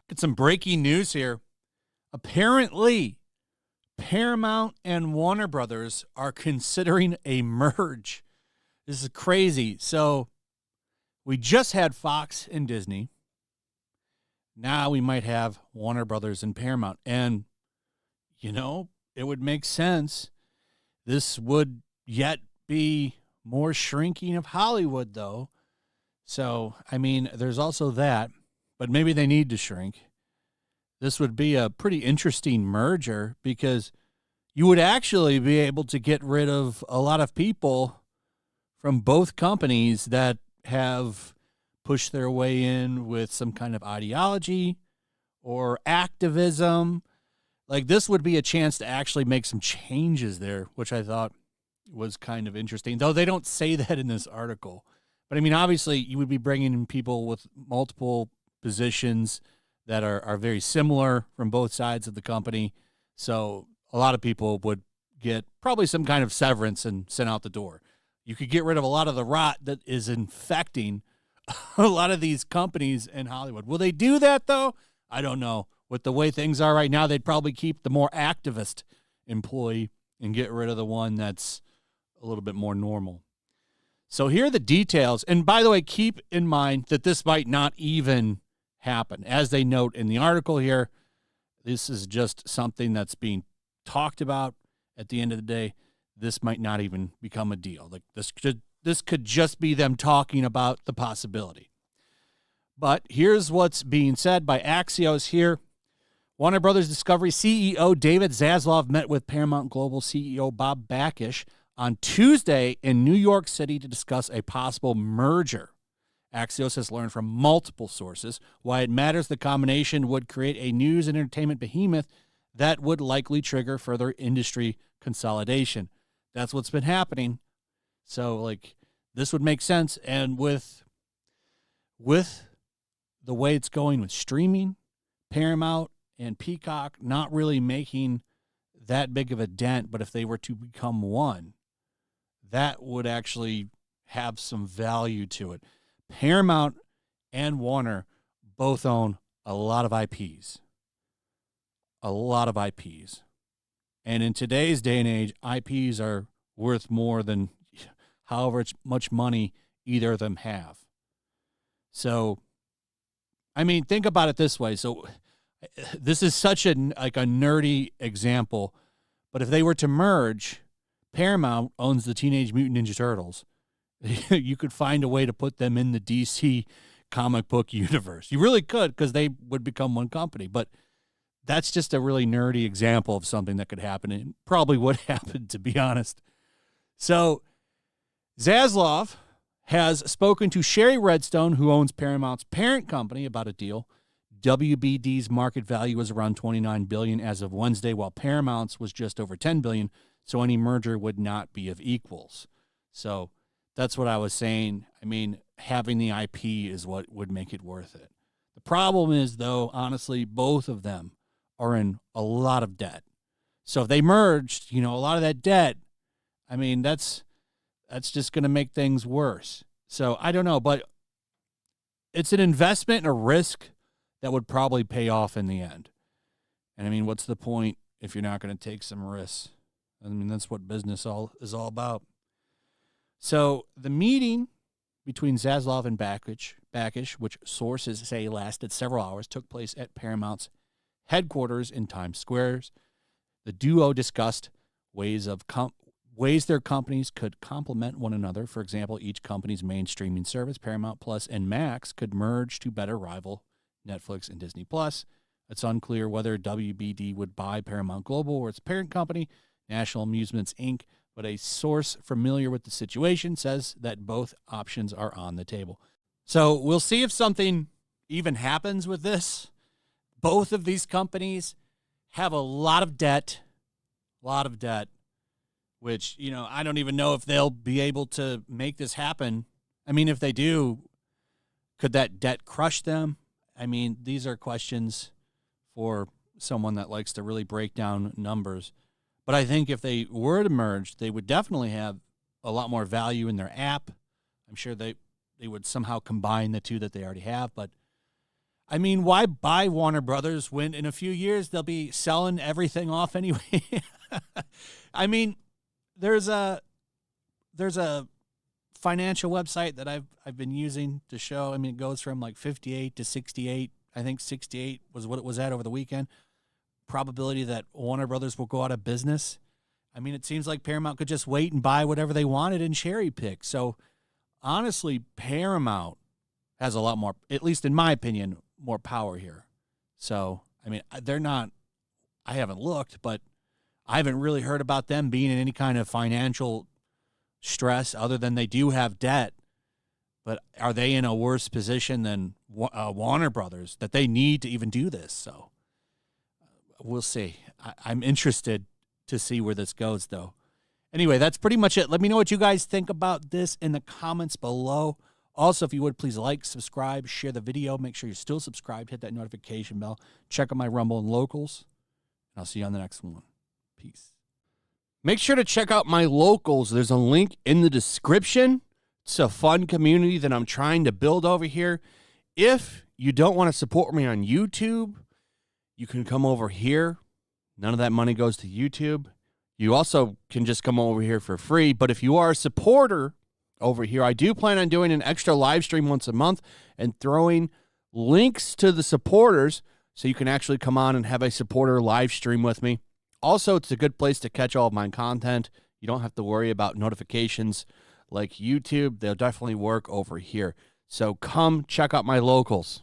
Get some breaking news here. Apparently, Paramount and Warner Brothers are considering a merge. This is crazy. So we just had Fox and Disney. Now we might have Warner Brothers and Paramount. And, it would make sense. This would yet be more shrinking of Hollywood, though. So, there's also that. But maybe they need to shrink. This would be a pretty interesting merger because you would actually be able to get rid of a lot of people from both companies that have pushed their way in with some kind of ideology or activism. Like, this would be a chance to actually make some changes there, which I thought was kind of interesting, though they don't say that in this article. But, obviously, you would be bringing in people with multiple positions that are very similar from both sides of the company. So a lot of people would get probably some kind of severance and sent out the door. You could get rid of a lot of the rot that is infecting a lot of these companies in Hollywood. Will they do that, though? I don't know. With the way things are right now, they'd probably keep the more activist employee and get rid of the one that's a little bit more normal. So here are the details. And by the way, keep in mind that this might not even happen. As they note in the article here, this is just something that's being talked about. At the end of the day, this might not even become a deal. Like, this could just be them talking about the possibility. But here's what's being said by Axios here. Warner Brothers Discovery CEO David Zaslav met with Paramount Global CEO Bob Bakish on Tuesday in New York City to discuss a possible merger. Axios has learned from multiple sources why it matters the combination would create a news and entertainment behemoth that would likely trigger further industry consolidation. That's what's been happening. So, this would make sense. And with the way it's going with streaming, Paramount and Peacock not really making that big of a dent, but if they were to become one, that would actually have some value to it. Paramount and Warner both own a lot of IPs. A lot of IPs. And in today's day and age, IPs are worth more than however much money either of them have. So, think about it this way. So, this is such a nerdy example, but if they were to merge, Paramount owns the Teenage Mutant Ninja Turtles. You could find a way to put them in the DC comic book universe. You really could, because they would become one company. But that's just a really nerdy example of something that could happen, and probably would happen, to be honest. So Zaslav has spoken to Sherry Redstone, who owns Paramount's parent company, about a deal. WBD's market value was around $29 billion as of Wednesday, while Paramount's was just over $10 billion, so any merger would not be of equals. So that's what I was saying. Having the IP is what would make it worth it. The problem is, though, honestly, both of them are in a lot of debt. So if they merged, a lot of that debt, that's just going to make things worse. So I don't know, but it's an investment and a risk that would probably pay off in the end. And what's the point if you're not going to take some risks? That's what business is all about. So the meeting between Zaslav and Bakish, which sources say lasted several hours, took place at Paramount's headquarters in Times Square. The duo discussed ways their companies could complement one another. For example, each company's main streaming service, Paramount Plus and Max, could merge to better rival Netflix and Disney Plus. It's unclear whether WBD would buy Paramount Global or its parent company, National Amusements, Inc., but a source familiar with the situation says that both options are on the table. So we'll see if something even happens with this. Both of these companies have a lot of debt, which, I don't even know if they'll be able to make this happen. If they do, could that debt crush them? These are questions for someone that likes to really break down numbers. But I think if they were to merge, they would definitely have a lot more value in their app. I'm sure they would somehow combine the two that they already have. But, I mean, why buy Warner Brothers when in a few years they'll be selling everything off anyway? I mean, there's a financial website that I've been using to show. I mean, it goes from like 58 to 68. I think 68 was what it was at over the weekend. Probability that Warner Brothers will go out of business. I mean, it seems like Paramount could just wait and buy whatever they wanted and cherry pick. So, honestly, Paramount has a lot more, at least in my opinion, more power here. So, I mean, they're not, I haven't looked, but I haven't really heard about them being in any kind of financial stress other than they do have debt. But are they in a worse position than Warner Brothers that they need to even do this? So we'll see. I'm interested to see where this goes, though. Anyway, that's pretty much it. Let me know what you guys think about this in the comments below. Also, if you would, please like, subscribe, share the video. Make sure you're still subscribed. Hit that notification bell. Check out my Rumble and Locals. And I'll see you on the next one. Peace. Make sure to check out my Locals. There's a link in the description. It's a fun community that I'm trying to build over here. If you don't want to support me on YouTube, you can come over here. None of that money goes to YouTube. You also can just come over here for free. But if you are a supporter over here, I do plan on doing an extra live stream once a month and throwing links to the supporters so you can actually come on and have a supporter live stream with me. Also, it's a good place to catch all of my content. You don't have to worry about notifications like YouTube. They'll definitely work over here. So come check out my Locals.